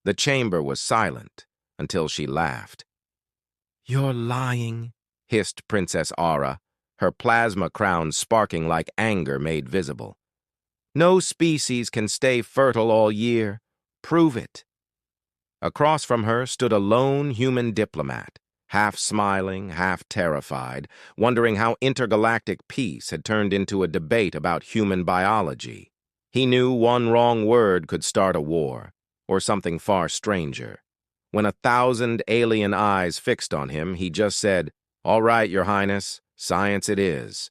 The chamber was silent until she laughed. "You're lying," hissed Princess Aura, her plasma crown sparking like anger made visible. "No species can stay fertile all year. Prove it." Across from her stood a lone human diplomat, half smiling, half terrified, wondering how intergalactic peace had turned into a debate about human biology. He knew one wrong word could start a war, or something far stranger. When 1,000 alien eyes fixed on him, he just said, "All right, Your Highness, science it is."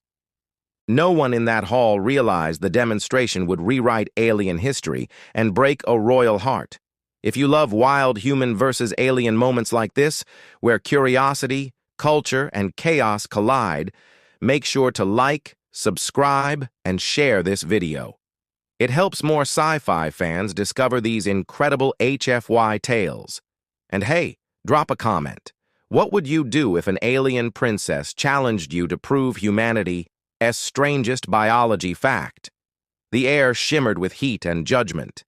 No one in that hall realized the demonstration would rewrite alien history and break a royal heart. If you love wild human versus alien moments like this, where curiosity, culture, and chaos collide, make sure to like, subscribe, and share this video. It helps more sci-fi fans discover these incredible HFY tales. And hey, drop a comment. What would you do if an alien princess challenged you to prove humanity's strangest biology fact? The air shimmered with heat and judgment.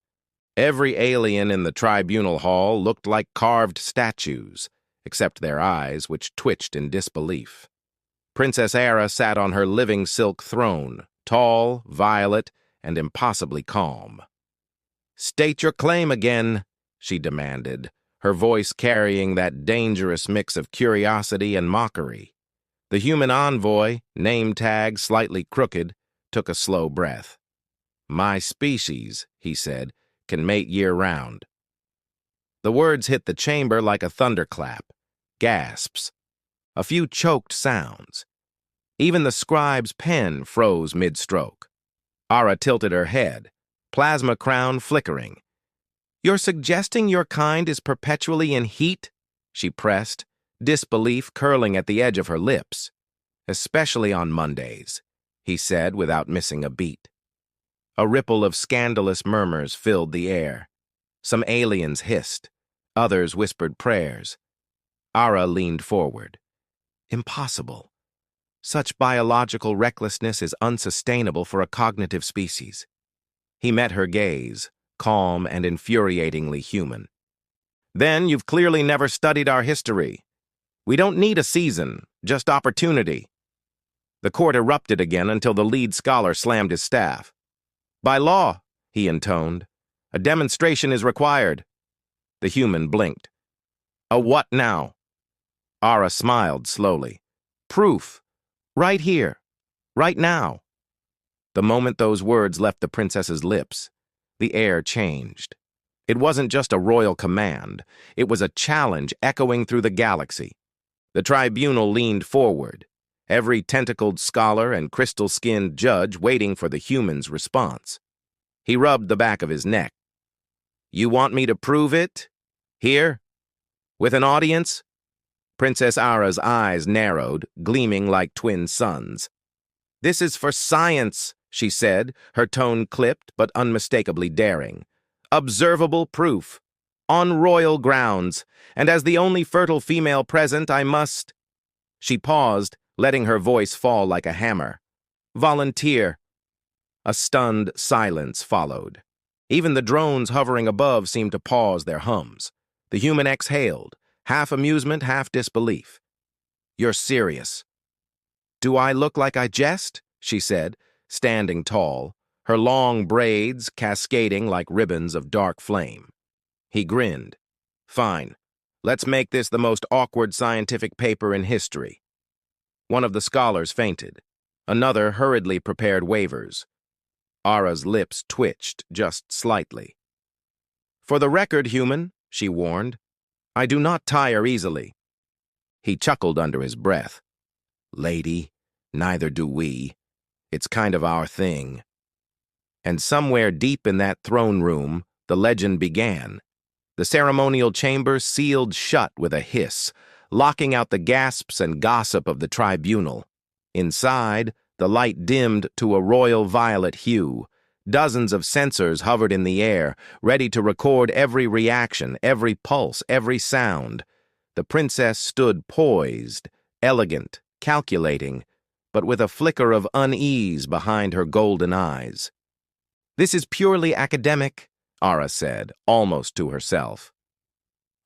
Every alien in the tribunal hall looked like carved statues, except their eyes, which twitched in disbelief. Princess Aura sat on her living silk throne, tall, violet, and impossibly calm. "State your claim again," she demanded, her voice carrying that dangerous mix of curiosity and mockery. The human envoy, name tag slightly crooked, took a slow breath. "My species," he said, "can mate year-round." The words hit the chamber like a thunderclap. Gasps. A few choked sounds. Even the scribe's pen froze mid-stroke. Aura tilted her head, plasma crown flickering. "You're suggesting your kind is perpetually in heat?" she pressed, disbelief curling at the edge of her lips. "Especially on Mondays," he said without missing a beat. A ripple of scandalous murmurs filled the air. Some aliens hissed. Others whispered prayers. Aura leaned forward. "Impossible. Such biological recklessness is unsustainable for a cognitive species." He met her gaze, calm and infuriatingly human. "Then you've clearly never studied our history. We don't need a season, just opportunity." The court erupted again until the lead scholar slammed his staff. "By law," he intoned, "a demonstration is required." The human blinked. "A what now?" Aura smiled slowly. "Proof. Right here. Right now." The moment those words left the princess's lips, the air changed. It wasn't just a royal command. It was a challenge echoing through the galaxy. The tribunal leaned forward, every tentacled scholar and crystal-skinned judge waiting for the human's response. He rubbed the back of his neck. "You want me to prove it? Here? With an audience?" Princess Aura's eyes narrowed, gleaming like twin suns. "This is for science," she said, her tone clipped but unmistakably daring. "Observable proof. On royal grounds. And as the only fertile female present, I must—" She paused, letting her voice fall like a hammer. "Volunteer." A stunned silence followed. Even the drones hovering above seemed to pause their hums. The human exhaled, half amusement, half disbelief. "You're serious." "Do I look like I jest?" she said, standing tall, her long braids cascading like ribbons of dark flame. He grinned. "Fine. Let's make this the most awkward scientific paper in history." One of the scholars fainted. Another hurriedly prepared waivers. Aura's lips twitched just slightly. "For the record, human," she warned, "I do not tire easily." He chuckled under his breath. "Lady, neither do we. It's kind of our thing." And somewhere deep in that throne room, the legend began. The ceremonial chamber sealed shut with a hiss, locking out the gasps and gossip of the tribunal. Inside, the light dimmed to a royal violet hue. Dozens of sensors hovered in the air, ready to record every reaction, every pulse, every sound. The princess stood poised, elegant, calculating, but with a flicker of unease behind her golden eyes. "This is purely academic," Ara said, almost to herself.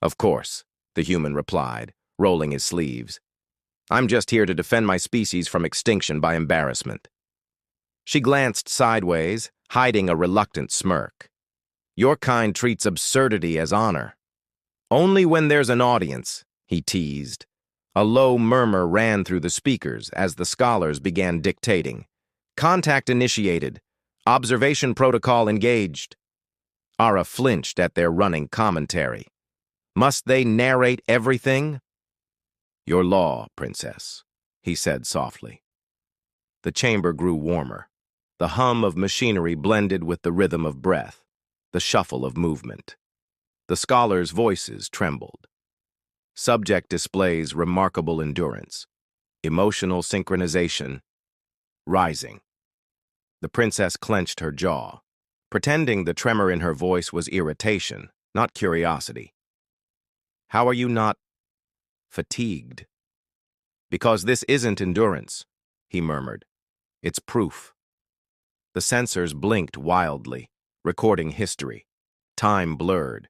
Of course, the human replied, rolling his sleeves. I'm just here to defend my species from extinction by embarrassment. She glanced sideways, hiding a reluctant smirk. Your kind treats absurdity as honor. Only when there's an audience, he teased. A low murmur ran through the speakers as the scholars began dictating. Contact initiated. Observation protocol engaged. Ara flinched at their running commentary. Must they narrate everything? Your law, Princess, he said softly. The chamber grew warmer. The hum of machinery blended with the rhythm of breath, the shuffle of movement. The scholars' voices trembled. Subject displays remarkable endurance, emotional synchronization, rising. The princess clenched her jaw, pretending the tremor in her voice was irritation, not curiosity. How are you not fatigued? Because this isn't endurance, he murmured. It's proof. The sensors blinked wildly, recording history. Time blurred.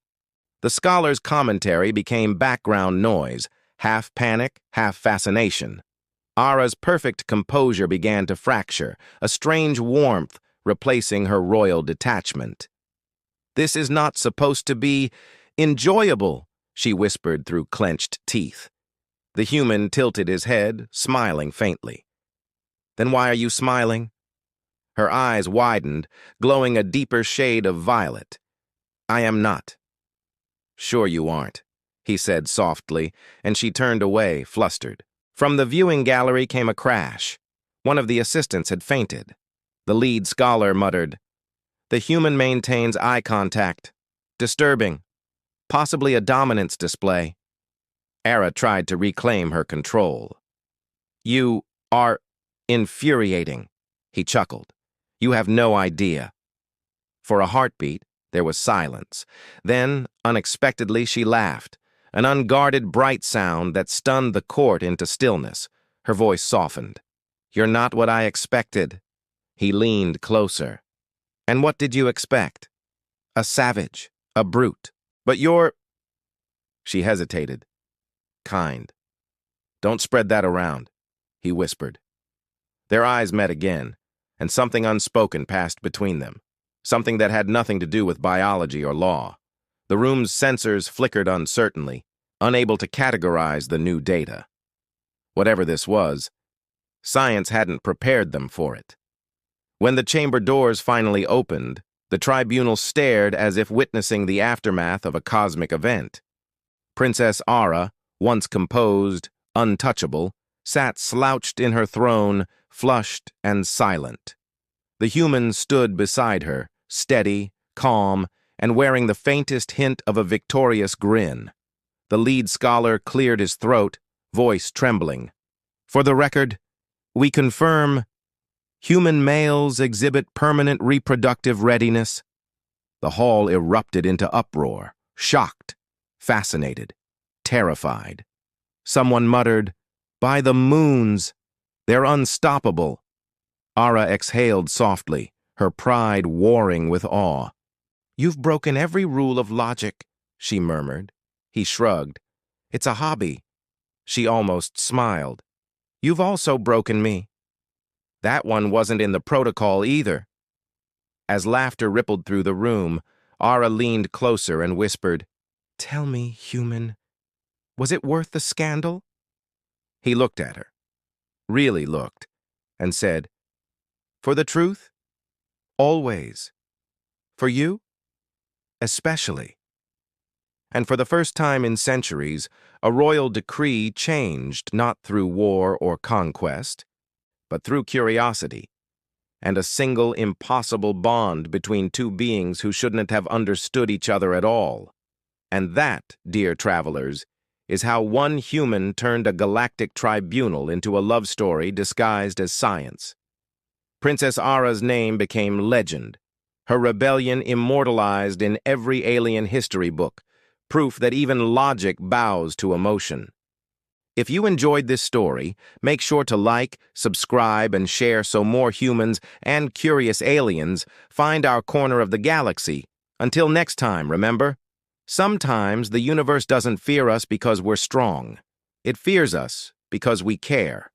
The scholar's commentary became background noise, half panic, half fascination. Ara's perfect composure began to fracture, a strange warmth replacing her royal detachment. This is not supposed to be enjoyable, she whispered through clenched teeth. The human tilted his head, smiling faintly. Then why are you smiling? Her eyes widened, glowing a deeper shade of violet. I am not. Sure you aren't, he said softly, and she turned away, flustered. From the viewing gallery came a crash. One of the assistants had fainted. The lead scholar muttered, The human maintains eye contact. Disturbing. Possibly a dominance display. Ara tried to reclaim her control. You are infuriating, he chuckled. You have no idea. For a heartbeat, there was silence. Then, unexpectedly, she laughed, an unguarded, bright sound that stunned the court into stillness. Her voice softened. You're not what I expected. He leaned closer. And what did you expect? A savage, a brute. But you're... She hesitated. Kind. Don't spread that around, he whispered. Their eyes met again, and something unspoken passed between them. Something that had nothing to do with biology or law. The room's sensors flickered uncertainly, unable to categorize the new data. Whatever this was, science hadn't prepared them for it. When the chamber doors finally opened, the tribunal stared as if witnessing the aftermath of a cosmic event. Princess Ara, once composed, untouchable, sat slouched in her throne, flushed and silent. The human stood beside her, steady, calm, and wearing the faintest hint of a victorious grin. The lead scholar cleared his throat, voice trembling. For the record, we confirm human males exhibit permanent reproductive readiness. The hall erupted into uproar, shocked, fascinated, terrified. Someone muttered, By the moons! They're unstoppable. Ara exhaled softly, her pride warring with awe. You've broken every rule of logic, she murmured. He shrugged. It's a hobby. She almost smiled. You've also broken me. That one wasn't in the protocol either. As laughter rippled through the room, Ara leaned closer and whispered, Tell me, human, was it worth the scandal? He looked at her, really looked, and said, For the truth? Always. For you? Especially. And for the first time in centuries, a royal decree changed not through war or conquest, but through curiosity, and a single impossible bond between two beings who shouldn't have understood each other at all. And that, dear travelers, is how one human turned a galactic tribunal into a love story disguised as science. Princess Ara's name became legend, her rebellion immortalized in every alien history book, proof that even logic bows to emotion. If you enjoyed this story, make sure to like, subscribe, and share so more humans and curious aliens find our corner of the galaxy Until next time, remember? Sometimes the universe doesn't fear us because we're strong. It fears us because we care.